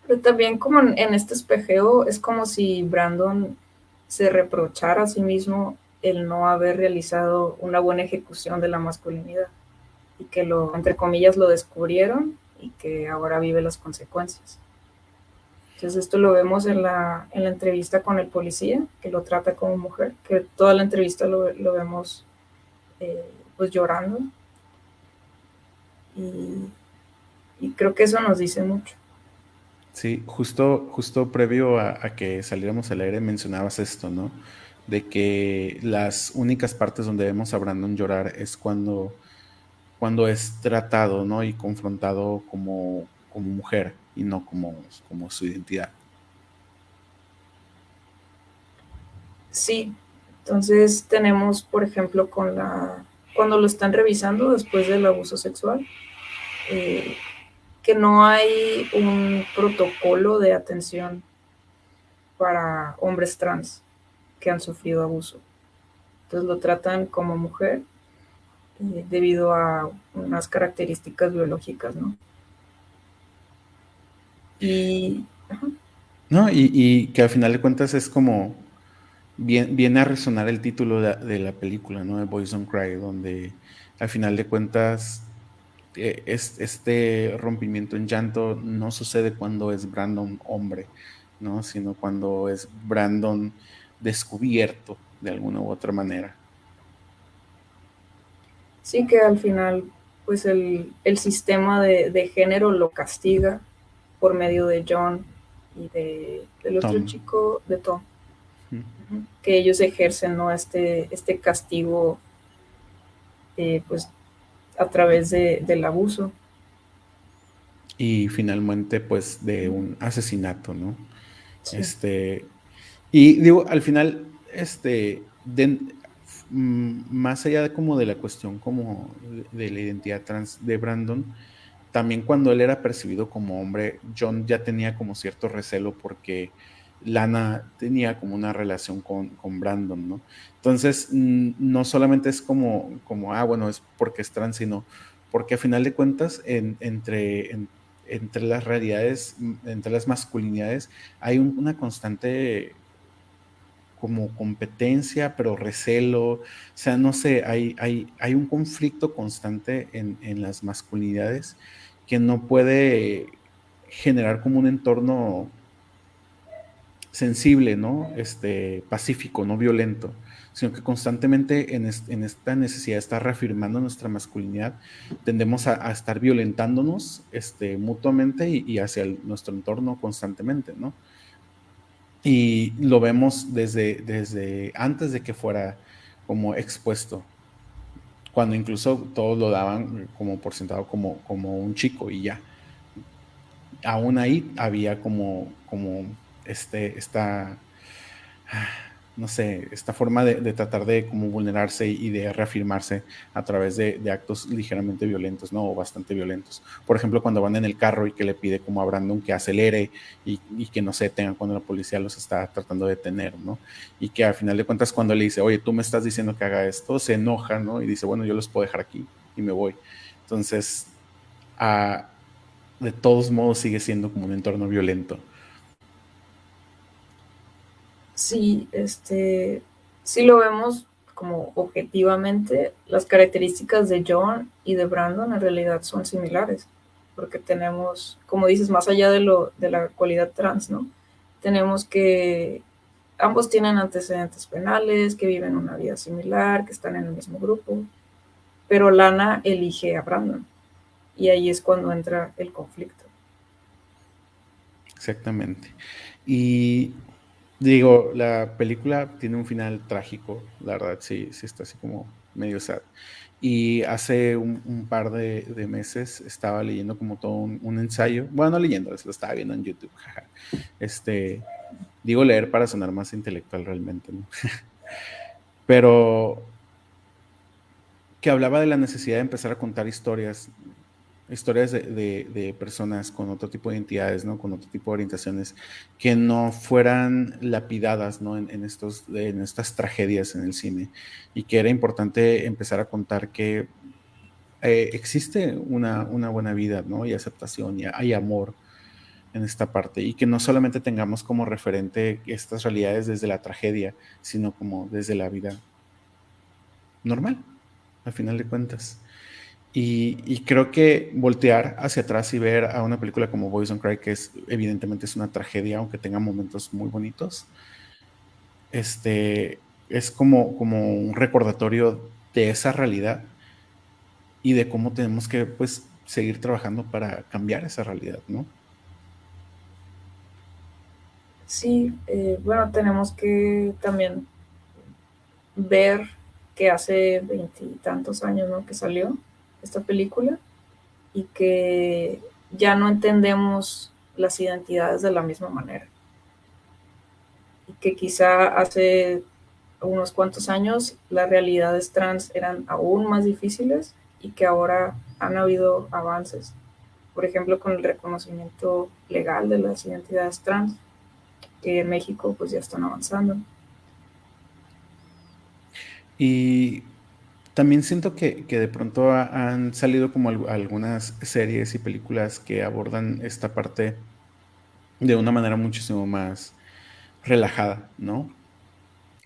Pero también como en este espejeo es como si Brandon se reprochara a sí mismo el no haber realizado una buena ejecución de la masculinidad y que entre comillas, lo descubrieron y que ahora vive las consecuencias. Entonces esto lo vemos en la entrevista con el policía, que lo trata como mujer, que toda la entrevista lo vemos eh, pues llorando y, y creo que eso nos dice mucho. Sí, justo previo a que saliéramos al aire mencionabas esto, ¿no? de que las únicas partes donde vemos a Brandon llorar es cuando es tratado, ¿no? Y confrontado como mujer y no como su identidad. Sí, entonces tenemos, por ejemplo, cuando lo están revisando después del abuso sexual, eh, que no hay un protocolo de atención para hombres trans que han sufrido abuso. Entonces lo tratan como mujer debido a unas características biológicas, ¿no? Y ajá, ¿No? Y que al final de cuentas es como viene a resonar el título de la película, ¿no? De Boys Don't Cry, donde al final de cuentas este rompimiento en llanto no sucede cuando es Brandon hombre, ¿no? Sino cuando es Brandon descubierto de alguna u otra manera. sí que al final, pues el sistema de género lo castiga por medio de John y del otro Tom. chico, de Tom, Ujú. que ellos ejercen, ¿no? Este castigo, pues a través del abuso. Y finalmente, pues, de un asesinato, ¿no? Sí. Este, y digo, al final, más allá de como de la cuestión como de la identidad trans de Brandon, también cuando él era percibido como hombre, John ya tenía como cierto recelo porque Lana tenía como una relación con Brandon, ¿no? Entonces, no solamente es bueno, es porque es trans, sino porque a final de cuentas, entre las realidades, entre las masculinidades, hay una constante como competencia, pero recelo, o sea, no sé, hay un conflicto constante en las masculinidades que no puede generar como un entorno sensible, ¿no? Pacífico, no violento, sino que constantemente en esta necesidad de estar reafirmando nuestra masculinidad, tendemos a estar violentándonos, mutuamente y hacia nuestro entorno constantemente, ¿no? Y lo vemos desde antes de que fuera como expuesto, cuando incluso todos lo daban como por sentado como un chico y ya. Aún ahí había como esta, no sé, esta forma de tratar de como vulnerarse y de reafirmarse a través de actos ligeramente violentos, ¿no? O bastante violentos. Por ejemplo, cuando van en el carro y que le pide como a Brandon que acelere y que no se detengan cuando la policía los está tratando de detener, ¿no? Y que al final de cuentas cuando le dice, oye, tú me estás diciendo que haga esto, se enoja, ¿no? Y dice, bueno, yo los puedo dejar aquí y me voy. Entonces, a, de todos modos sigue siendo como un entorno violento. Sí, sí lo vemos como objetivamente, las características de John y de Brandon en realidad son similares, porque tenemos, como dices, más allá de la cualidad trans, ¿no? Tenemos que ambos tienen antecedentes penales, que viven una vida similar, que están en el mismo grupo, pero Lana elige a Brandon y ahí es cuando entra el conflicto. Exactamente. Y digo, la película tiene un final trágico, la verdad, sí, sí está así como medio sad. Y hace un par de meses estaba leyendo como todo un ensayo, bueno, no leyendo, lo estaba viendo en YouTube, jaja. Este, digo leer para sonar más intelectual realmente, ¿no? Pero que hablaba de la necesidad de empezar a contar historias de personas con otro tipo de identidades, ¿no? Con otro tipo de orientaciones, que no fueran lapidadas, ¿no? En estas tragedias en el cine. Y que era importante empezar a contar que existe una buena vida, ¿no? Y aceptación, y hay amor en esta parte. Y que no solamente tengamos como referente estas realidades desde la tragedia, sino como desde la vida normal, al final de cuentas. Y creo que voltear hacia atrás y ver a una película como Boys Don't Cry, que evidentemente es una tragedia, aunque tenga momentos muy bonitos, es como un recordatorio de esa realidad y de cómo tenemos que, pues, seguir trabajando para cambiar esa realidad, ¿no? Sí, bueno, tenemos que también ver que hace veintitantos años, ¿no? Que salió esta película y que ya no entendemos las identidades de la misma manera. Y que quizá hace unos cuantos años las realidades trans eran aún más difíciles y que ahora han habido avances, por ejemplo, con el reconocimiento legal de las identidades trans, que en México pues ya están avanzando. Y también siento que de pronto han salido como algunas series y películas que abordan esta parte de una manera muchísimo más relajada, ¿no?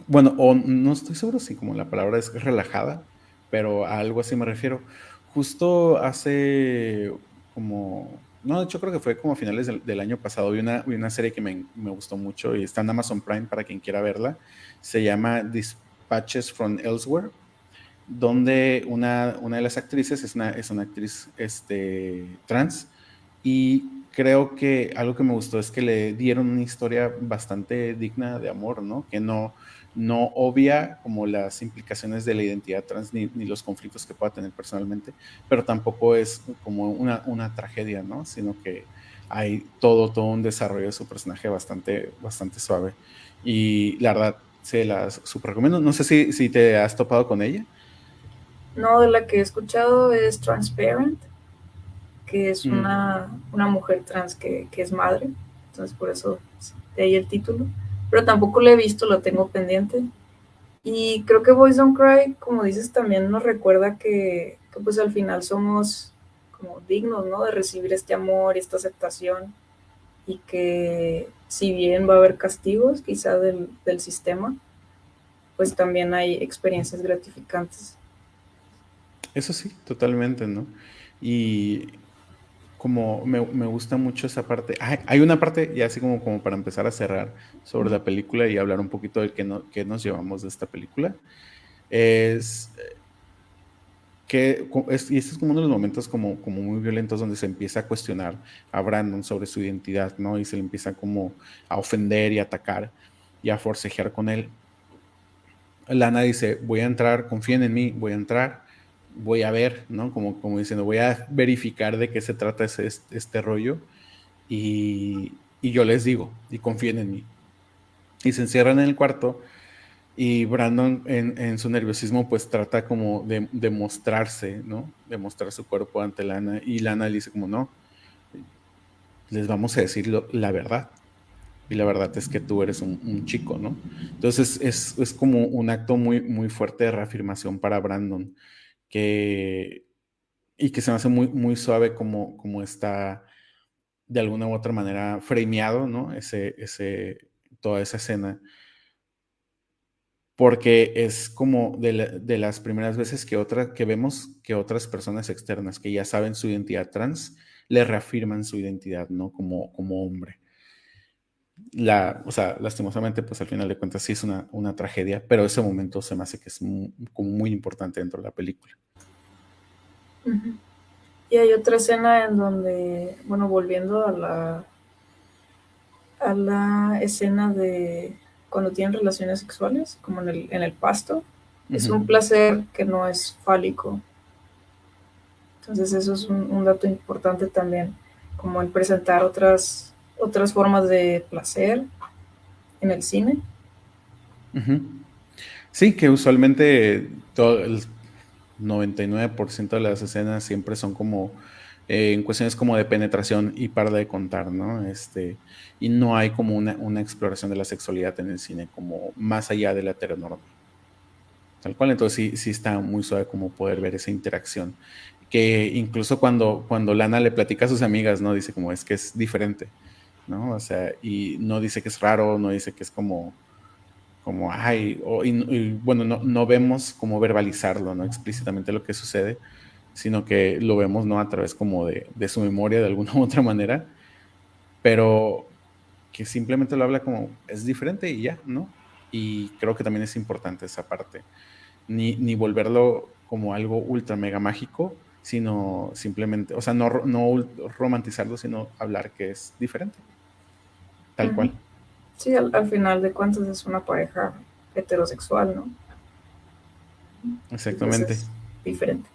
Bueno, o no estoy seguro si como la palabra es relajada, pero a algo así me refiero. Justo hace como, no, de hecho creo que fue como a finales del año pasado, vi una serie que me gustó mucho y está en Amazon Prime para quien quiera verla. Se llama Dispatches from Elsewhere, donde una de las actrices es una actriz trans, y creo que algo que me gustó es que le dieron una historia bastante digna de amor, ¿no? Que no obvia como las implicaciones de la identidad trans ni los conflictos que pueda tener personalmente, pero tampoco es como una tragedia, ¿no? Sino que hay todo un desarrollo de su personaje bastante suave. Y la verdad, se las super recomiendo. No sé si te has topado con ella. No, de la que he escuchado es Transparent, que es Mm. una mujer trans que es madre, entonces por eso de ahí el título, pero tampoco la he visto, lo tengo pendiente. Y creo que Boys Don't Cry, como dices, también nos recuerda que pues al final somos como dignos, ¿no? De recibir este amor y esta aceptación y que si bien va a haber castigos quizá del sistema, pues también hay experiencias gratificantes. Eso sí, totalmente, ¿no? Y como me gusta mucho esa parte. Hay una parte, ya así como para empezar a cerrar sobre la película y hablar un poquito de qué nos llevamos de esta película. Es y este es como uno de los momentos como muy violentos donde se empieza a cuestionar a Brandon sobre su identidad, ¿no? Y se le empieza como a ofender y a atacar y a forcejear con él. Lana dice, voy a entrar, confíen en mí, voy a entrar, voy a ver, ¿no? Como diciendo, voy a verificar de qué se trata este rollo y yo les digo, y confíen en mí. Y se encierran en el cuarto y Brandon en su nerviosismo pues trata como de mostrarse, ¿no? De mostrar su cuerpo ante Lana y Lana le dice como, no, les vamos a decir la verdad. Y la verdad es que tú eres un chico, ¿no? Entonces es como un acto muy fuerte de reafirmación para Brandon, que, y que se me hace muy suave como está de alguna u otra manera frameado, ¿no? Toda esa escena, porque es como de las primeras veces que vemos que otras personas externas que ya saben su identidad trans, le reafirman su identidad, ¿no? Como hombre. O sea, lastimosamente, pues al final de cuentas sí es una tragedia, pero ese momento se me hace que es como muy importante dentro de la película. Uh-huh. Y hay otra escena en donde, bueno, volviendo a la escena de cuando tienen relaciones sexuales, como en el pasto, es Ujú. un placer que no es fálico. Entonces eso es un dato importante también, como el presentar otras formas de placer en el cine. Ujú. Sí, que usualmente todo el 99% de las escenas siempre son como en cuestiones como de penetración y para de contar, ¿no? Y no hay como una exploración de la sexualidad en el cine, como más allá de la heteronorma. Tal cual, entonces sí está muy suave como poder ver esa interacción. Que incluso cuando Lana le platica a sus amigas, ¿no? Dice como es que es diferente, ¿no? O sea, y no dice que es raro, no dice que es como ay, bueno, no vemos como verbalizarlo, ¿no? Explícitamente lo que sucede, sino que lo vemos, ¿no? A través como de su memoria de alguna u otra manera, pero que simplemente lo habla como es diferente y ya, ¿no? Y creo que también es importante esa parte ni volverlo como algo ultra mega mágico, sino simplemente, o sea, no romantizarlo, sino hablar que es diferente, tal Uh-huh. cual. Sí, al final de cuentas es una pareja heterosexual, ¿no? y pues exactamente. es diferente.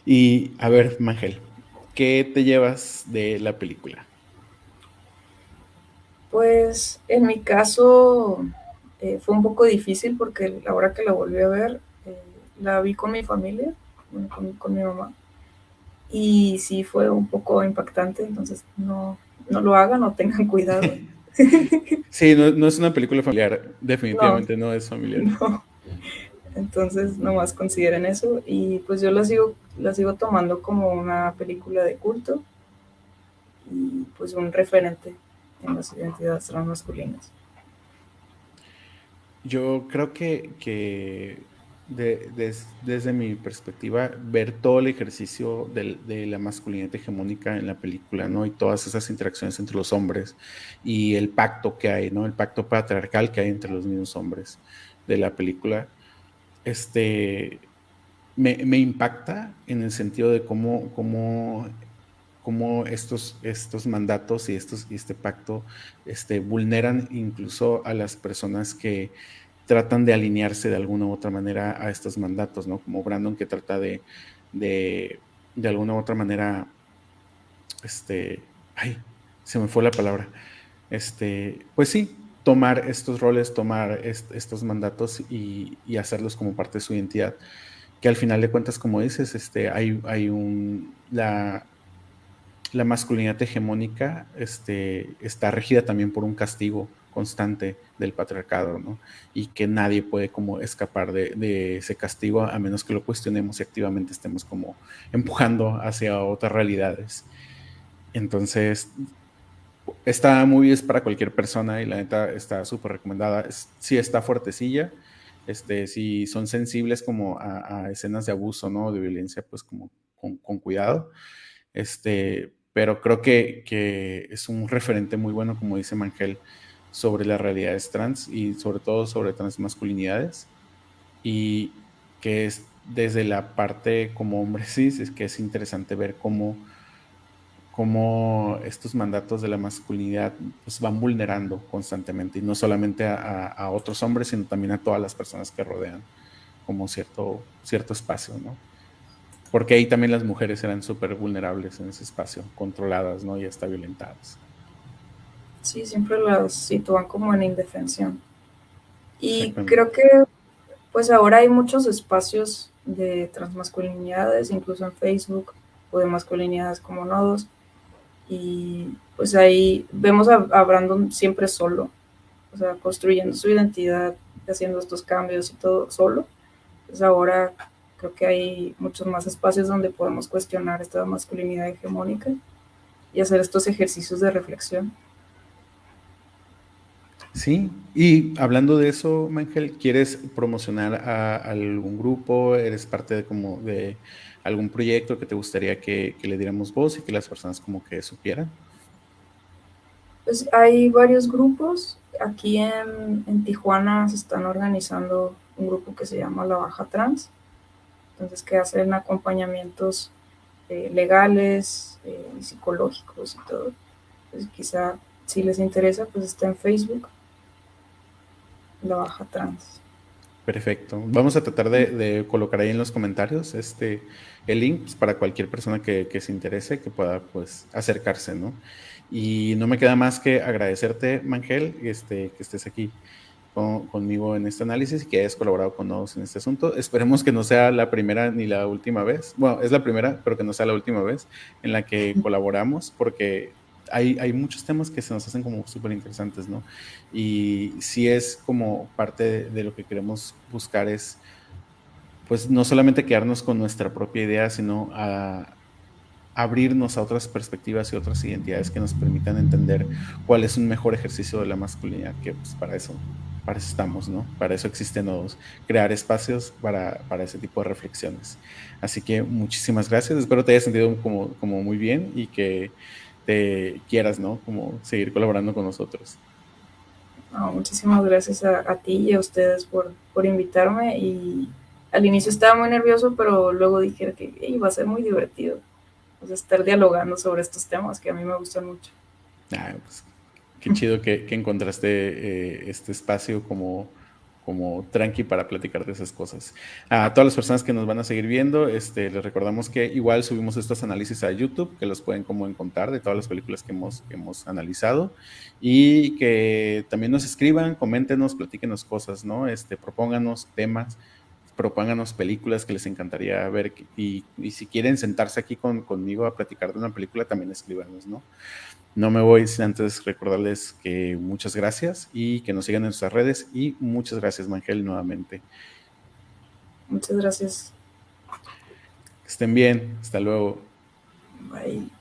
Y a ver, Mangel, ¿qué te llevas de la película? Pues en mi caso fue un poco difícil porque la hora que la volví a ver, la vi con mi familia, bueno, con mi mamá, y sí fue un poco impactante, entonces no lo hagan o tengan cuidado. Sí, no, no es una película familiar, No, definitivamente no es familiar. no. Entonces, nomás consideren eso. Y pues yo la sigo tomando como una película de culto y pues un referente en las identidades transmasculinas. Yo creo que desde mi perspectiva, ver todo el ejercicio de la masculinidad hegemónica en la película, ¿no? Y todas esas interacciones entre los hombres y el pacto que hay, ¿no? El pacto patriarcal que hay entre los mismos hombres de la película, este, me impacta en el sentido de cómo estos mandatos y este pacto vulneran incluso a las personas que tratan de alinearse de alguna u otra manera a estos mandatos, ¿no? Como Brandon que trata de, de alguna u otra manera, ay, se me fue la palabra, pues sí, tomar estos roles, tomar estos mandatos y hacerlos como parte de su identidad, que al final de cuentas, como dices, la masculinidad hegemónica está regida también por un castigo constante del patriarcado, ¿no? Y que nadie puede como escapar de ese castigo a menos que lo cuestionemos y activamente estemos como empujando hacia otras realidades. Entonces, esta movie es para cualquier persona y la neta está súper recomendada. Sí está fuertecilla, si son sensibles como a escenas de abuso, ¿no? De violencia, pues como con cuidado. Pero creo que es un referente muy bueno, como dice Mangel, sobre las realidades trans y sobre todo sobre transmasculinidades y que es desde la parte como hombre cis, es que es interesante ver cómo estos mandatos de la masculinidad pues, van vulnerando constantemente y no solamente a otros hombres, sino también a todas las personas que rodean como cierto espacio, ¿no? Porque ahí también las mujeres eran súper vulnerables en ese espacio, controladas, ¿no? Y hasta violentadas. Sí, siempre las sitúan como en indefensión. Y Exactamente. creo que pues ahora hay muchos espacios de transmasculinidades, incluso en Facebook, o de masculinidades como nodos. Y pues ahí vemos a Brandon siempre solo, o sea, construyendo su identidad, haciendo estos cambios y todo solo. Pues ahora creo que hay muchos más espacios donde podemos cuestionar esta masculinidad hegemónica y hacer estos ejercicios de reflexión. Sí, y hablando de eso, Ángel, ¿quieres promocionar a algún grupo? ¿Eres parte de como de algún proyecto que te gustaría que le diéramos voz y que las personas como que supieran? Pues hay varios grupos. Aquí en Tijuana se están organizando un grupo que se llama La Baja Trans, entonces que hacen acompañamientos legales, psicológicos y todo. Pues quizá si les interesa, pues está en Facebook, La Baja Trans. Perfecto. Vamos a tratar de colocar ahí en los comentarios el link pues, para cualquier persona que se interese, que pueda pues acercarse, ¿no? Y no me queda más que agradecerte, Mangel, que estés aquí conmigo en este análisis y que hayas colaborado con nosotros en este asunto. Esperemos que no sea la primera ni la última vez. Bueno, es la primera, pero que no sea la última vez en la que colaboramos, porque hay muchos temas que se nos hacen como súper interesantes, ¿no? Y si es como parte de lo que queremos buscar es, pues, no solamente quedarnos con nuestra propia idea, sino abrirnos a otras perspectivas y otras identidades que nos permitan entender cuál es un mejor ejercicio de la masculinidad, que pues para eso estamos, ¿no? Para eso existen los, crear espacios para ese tipo de reflexiones. Así que muchísimas gracias, espero te hayas sentido como muy bien y que te quieras, ¿no? Como seguir colaborando con nosotros. No, muchísimas gracias a ti y a ustedes por invitarme. Y al inicio estaba muy nervioso, pero luego dije que iba a ser muy divertido, o sea, estar dialogando sobre estos temas que a mí me gustan mucho. Pues, qué chido que encontraste este espacio como tranqui para platicar de esas cosas. A todas las personas que nos van a seguir viendo, les recordamos que igual subimos estos análisis a YouTube, que los pueden como encontrar de todas las películas que hemos analizado, y que también nos escriban, coméntenos, platíquenos cosas, ¿no? Propónganos temas, propónganos películas que les encantaría ver, y si quieren sentarse aquí conmigo a platicar de una película, también escríbanos, ¿no? No me voy sin antes recordarles que muchas gracias y que nos sigan en nuestras redes, y muchas gracias, Mangel, nuevamente. Muchas gracias. Que estén bien, hasta luego. Bye.